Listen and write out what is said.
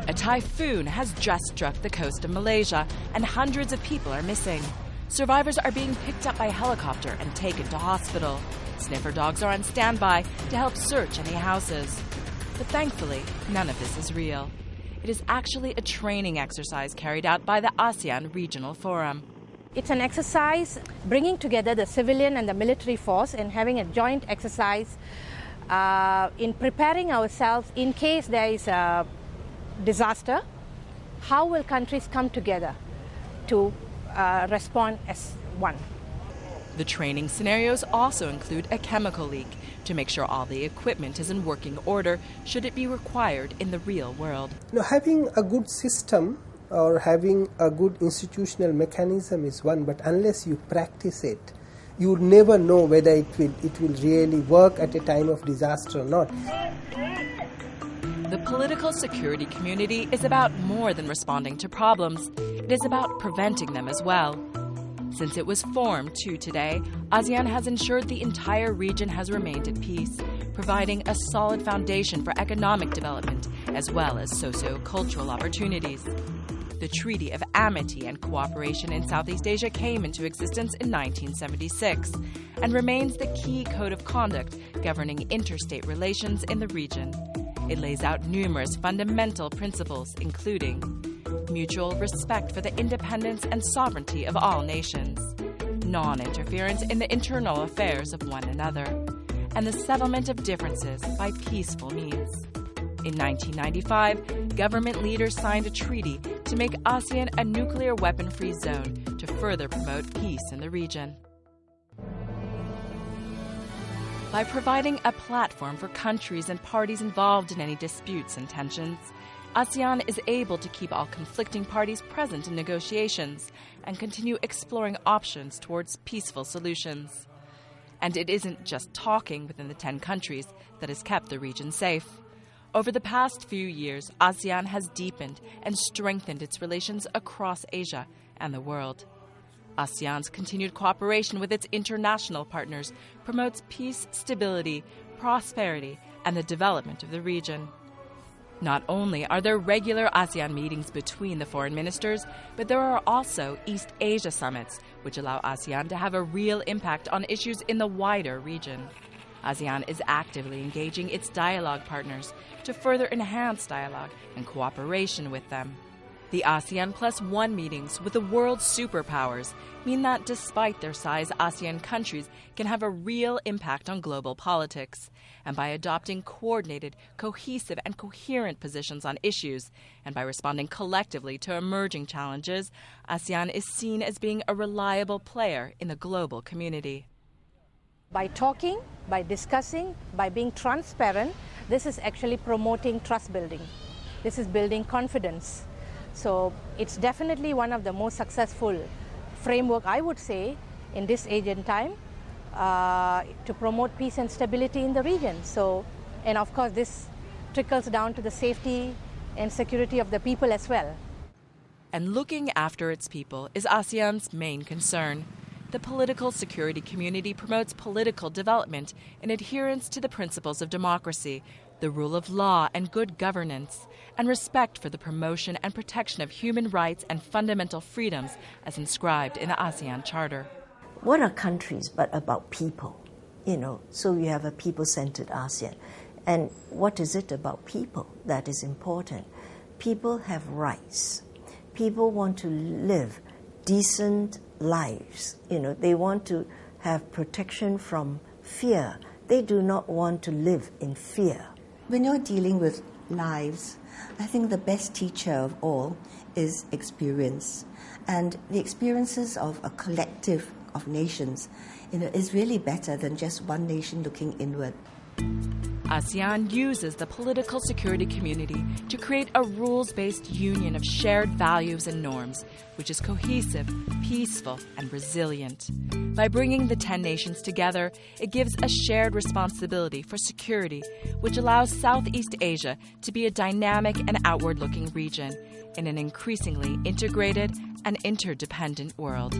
A typhoon has just struck the coast of Malaysia, and hundreds of people are missing. Survivors are being picked up by helicopter and taken to hospital. Sniffer dogs are on standby to help search any houses. But thankfully, none of this is real. It is actually a training exercise carried out by the ASEAN Regional Forum. It's an exercise bringing together the civilian and the military force and having a joint exercise in preparing ourselves in case there is a disaster. How will countries come together to respond as one? The training scenarios also include a chemical leak to make sure all the equipment is in working order should it be required in the real world. Having a good system or having a good institutional mechanism is one, but unless you practice it, you would never know whether it will really work at a time of disaster or not. The political security community is about more than responding to problems. It is about preventing them as well. Since it was formed to today, ASEAN has ensured the entire region has remained at peace, providing a solid foundation for economic development as well as socio-cultural opportunities. The Treaty of Amity and Cooperation in Southeast Asia came into existence in 1976 and remains the key code of conduct governing interstate relations in the region. It lays out numerous fundamental principles, including mutual respect for the independence and sovereignty of all nations, non-interference in the internal affairs of one another, and the settlement of differences by peaceful means. In 1995, government leaders signed a treaty to make ASEAN a nuclear weapon-free zone to further promote peace in the region. By providing a platform for countries and parties involved in any disputes and tensions, ASEAN is able to keep all conflicting parties present in negotiations and continue exploring options towards peaceful solutions. And it isn't just talking within the 10 countries that has kept the region safe. Over the past few years, ASEAN has deepened and strengthened its relations across Asia and the world. ASEAN's continued cooperation with its international partners promotes peace, stability, prosperity, and the development of the region. Not only are there regular ASEAN meetings between the foreign ministers, but there are also East Asia summits, which allow ASEAN to have a real impact on issues in the wider region. ASEAN is actively engaging its dialogue partners to further enhance dialogue and cooperation with them. The ASEAN Plus One meetings with the world's superpowers mean that despite their size, ASEAN countries can have a real impact on global politics. And by adopting coordinated, cohesive, and coherent positions on issues, and by responding collectively to emerging challenges, ASEAN is seen as being a reliable player in the global community. By talking, by discussing, by being transparent, this is actually promoting trust building. This is building confidence. So it's definitely one of the most successful framework, I would say, in this age and time to promote peace and stability in the region. So, and of course, this trickles down to the safety and security of the people as well. And looking after its people is ASEAN's main concern. The political security community promotes political development in adherence to the principles of democracy, the rule of law and good governance, and respect for the promotion and protection of human rights and fundamental freedoms as inscribed in the ASEAN Charter. What are countries but about people? So you have a people-centered ASEAN. And what is it about people that is important? People have rights. People want to live decent lives. They want to have protection from fear. They do not want to live in fear. When you're dealing with lives, I think the best teacher of all is experience. And the experiences of a collective of nations, is really better than just one nation looking inward. ASEAN uses the political security community to create a rules-based union of shared values and norms, which is cohesive, peaceful, and resilient. By bringing the 10 nations together, it gives a shared responsibility for security, which allows Southeast Asia to be a dynamic and outward-looking region in an increasingly integrated and interdependent world.